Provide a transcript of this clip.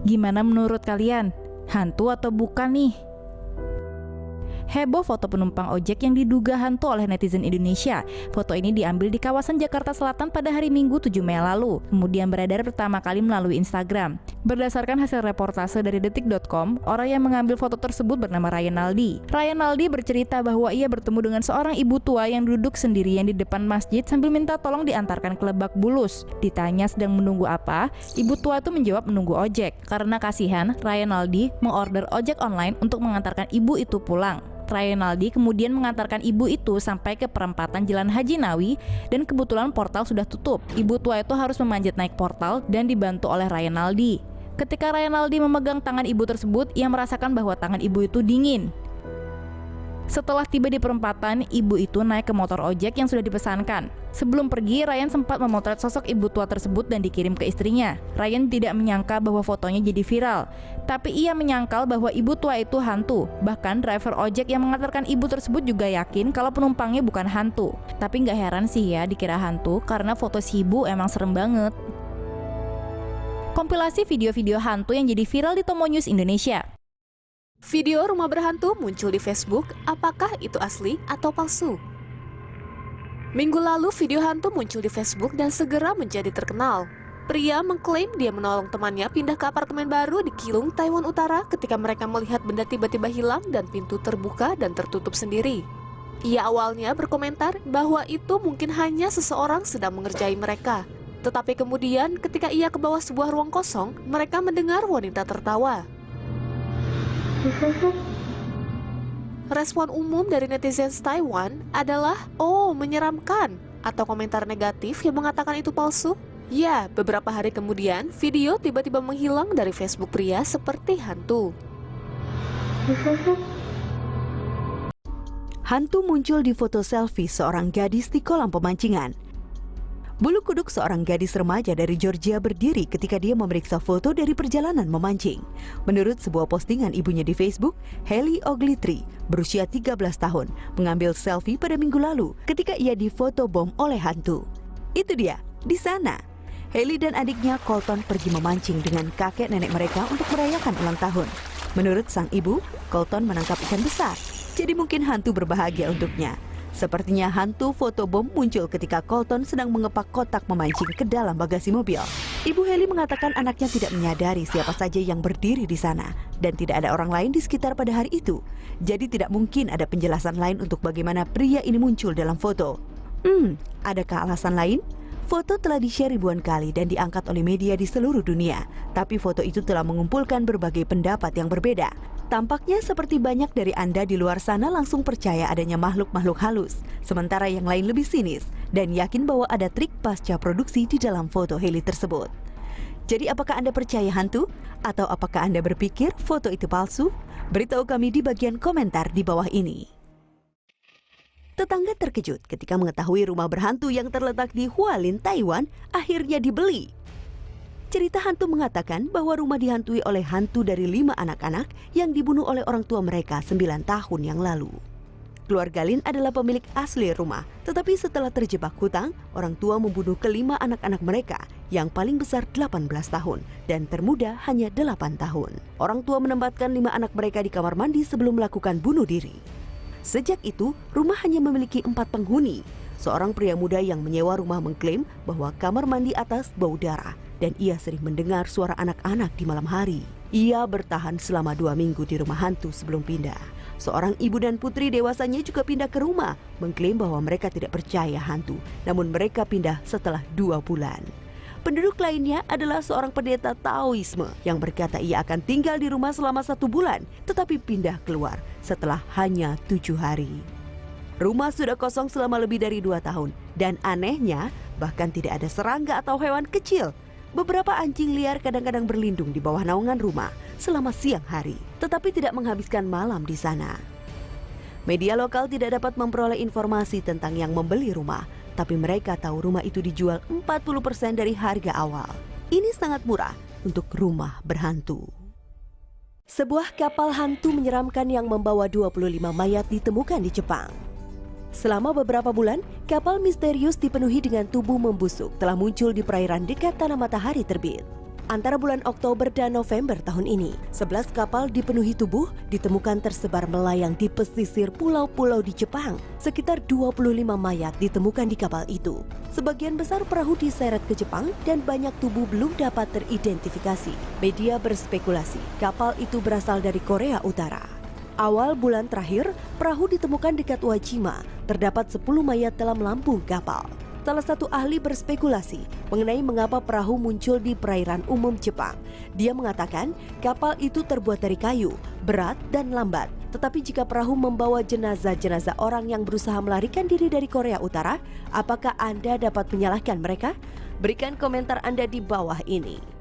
Gimana menurut kalian? Hantu atau bukan nih? Heboh foto penumpang ojek yang diduga hantu oleh netizen Indonesia. Foto ini diambil di kawasan Jakarta Selatan pada hari Minggu 7 Mei lalu, kemudian beredar pertama kali melalui Instagram. Berdasarkan hasil reportase dari detik.com, orang yang mengambil foto tersebut bernama Ryan Naldi. Ryan Naldi bercerita bahwa ia bertemu dengan seorang ibu tua yang duduk sendirian di depan masjid sambil minta tolong diantarkan ke Lebak Bulus. Ditanya sedang menunggu apa, ibu tua itu menjawab menunggu ojek. Karena kasihan, Ryan Naldi mengorder ojek online untuk mengantarkan ibu itu pulang. Ryan Naldi kemudian mengantarkan ibu itu sampai ke perempatan Jalan Haji Nawi dan kebetulan portal sudah tutup. Ibu tua itu harus memanjat naik portal dan dibantu oleh Ryan Naldi. Ketika Ryan Naldi memegang tangan ibu tersebut, ia merasakan bahwa tangan ibu itu dingin. Setelah tiba di perempatan, ibu itu naik ke motor ojek yang sudah dipesankan. Sebelum pergi, Ryan sempat memotret sosok ibu tua tersebut dan dikirim ke istrinya. Ryan tidak menyangka bahwa fotonya jadi viral, tapi ia menyangkal bahwa ibu tua itu hantu. Bahkan driver ojek yang mengantarkan ibu tersebut juga yakin kalau penumpangnya bukan hantu. Tapi nggak heran sih ya dikira hantu, karena foto si ibu emang serem banget. Kompilasi video-video hantu yang jadi viral di Tomo News Indonesia. Video rumah berhantu muncul di Facebook, apakah itu asli atau palsu? Minggu lalu video hantu muncul di Facebook dan segera menjadi terkenal. Pria mengklaim dia menolong temannya pindah ke apartemen baru di Keelung, Taiwan Utara ketika mereka melihat benda tiba-tiba hilang dan pintu terbuka dan tertutup sendiri. Ia awalnya berkomentar bahwa itu mungkin hanya seseorang sedang mengerjai mereka. Tetapi kemudian ketika ia ke bawah sebuah ruang kosong, mereka mendengar wanita tertawa. Respon umum dari netizen Taiwan adalah, "Oh, menyeramkan," atau komentar negatif yang mengatakan itu palsu. Ya, beberapa hari kemudian, video tiba-tiba menghilang dari Facebook pria seperti hantu. Hantu muncul di foto selfie seorang gadis di kolam pemancingan. Bulu kuduk seorang gadis remaja dari Georgia berdiri ketika dia memeriksa foto dari perjalanan memancing. Menurut sebuah postingan ibunya di Facebook, Hailey Ogletree, berusia 13 tahun, mengambil selfie pada minggu lalu ketika ia difoto bom oleh hantu. Itu dia, di sana. Hailey dan adiknya Colton pergi memancing dengan kakek nenek mereka untuk merayakan ulang tahun. Menurut sang ibu, Colton menangkap ikan besar, jadi mungkin hantu berbahagia untuknya. Sepertinya hantu foto bom muncul ketika Colton sedang mengepak kotak memancing ke dalam bagasi mobil. Ibu Hailey mengatakan anaknya tidak menyadari siapa saja yang berdiri di sana dan tidak ada orang lain di sekitar pada hari itu. Jadi tidak mungkin ada penjelasan lain untuk bagaimana pria ini muncul dalam foto. Adakah alasan lain? Foto telah di-share ribuan kali dan diangkat oleh media di seluruh dunia. Tapi foto itu telah mengumpulkan berbagai pendapat yang berbeda. Tampaknya seperti banyak dari Anda di luar sana langsung percaya adanya makhluk-makhluk halus, sementara yang lain lebih sinis dan yakin bahwa ada trik pasca produksi di dalam foto Hailey tersebut. Jadi apakah Anda percaya hantu? Atau apakah Anda berpikir foto itu palsu? Beritahu kami di bagian komentar di bawah ini. Tetangga terkejut ketika mengetahui rumah berhantu yang terletak di Hualien, Taiwan akhirnya dibeli. Cerita hantu mengatakan bahwa rumah dihantui oleh hantu dari 5 anak-anak yang dibunuh oleh orang tua mereka 9 tahun yang lalu. Keluarga Lin adalah pemilik asli rumah, tetapi setelah terjebak hutang, orang tua membunuh kelima anak-anak mereka, yang paling besar 18 tahun dan termuda hanya 8 tahun. Orang tua menempatkan 5 anak mereka di kamar mandi sebelum melakukan bunuh diri. Sejak itu, rumah hanya memiliki 4 penghuni. Seorang pria muda yang menyewa rumah mengklaim bahwa kamar mandi atas bau darah dan ia sering mendengar suara anak-anak di malam hari. Ia bertahan selama 2 minggu di rumah hantu sebelum pindah. Seorang ibu dan putri dewasanya juga pindah ke rumah, mengklaim bahwa mereka tidak percaya hantu, namun mereka pindah setelah 2 bulan. Penduduk lainnya adalah seorang pendeta Taoisme yang berkata ia akan tinggal di rumah selama 1 bulan, tetapi pindah keluar setelah hanya 7 hari. Rumah sudah kosong selama lebih dari 2 tahun, dan anehnya bahkan tidak ada serangga atau hewan kecil. Beberapa anjing liar kadang-kadang berlindung di bawah naungan rumah selama siang hari, tetapi tidak menghabiskan malam di sana. Media lokal tidak dapat memperoleh informasi tentang yang membeli rumah, tapi mereka tahu rumah itu dijual 40% dari harga awal. Ini sangat murah untuk rumah berhantu. Sebuah kapal hantu menyeramkan yang membawa 25 mayat ditemukan di Jepang. Selama beberapa bulan, kapal misterius dipenuhi dengan tubuh membusuk telah muncul di perairan dekat tanah matahari terbit. Antara bulan Oktober dan November tahun ini, 11 kapal dipenuhi tubuh ditemukan tersebar melayang di pesisir pulau-pulau di Jepang. Sekitar 25 mayat ditemukan di kapal itu. Sebagian besar perahu diseret ke Jepang dan banyak tubuh belum dapat teridentifikasi. Media berspekulasi kapal itu berasal dari Korea Utara. Awal bulan terakhir, perahu ditemukan dekat Wajima. Terdapat 10 mayat dalam lambung kapal. Salah satu ahli berspekulasi mengenai mengapa perahu muncul di perairan umum Jepang. Dia mengatakan kapal itu terbuat dari kayu, berat dan lambat. Tetapi jika perahu membawa jenazah-jenazah orang yang berusaha melarikan diri dari Korea Utara, apakah Anda dapat menyalahkan mereka? Berikan komentar Anda di bawah ini.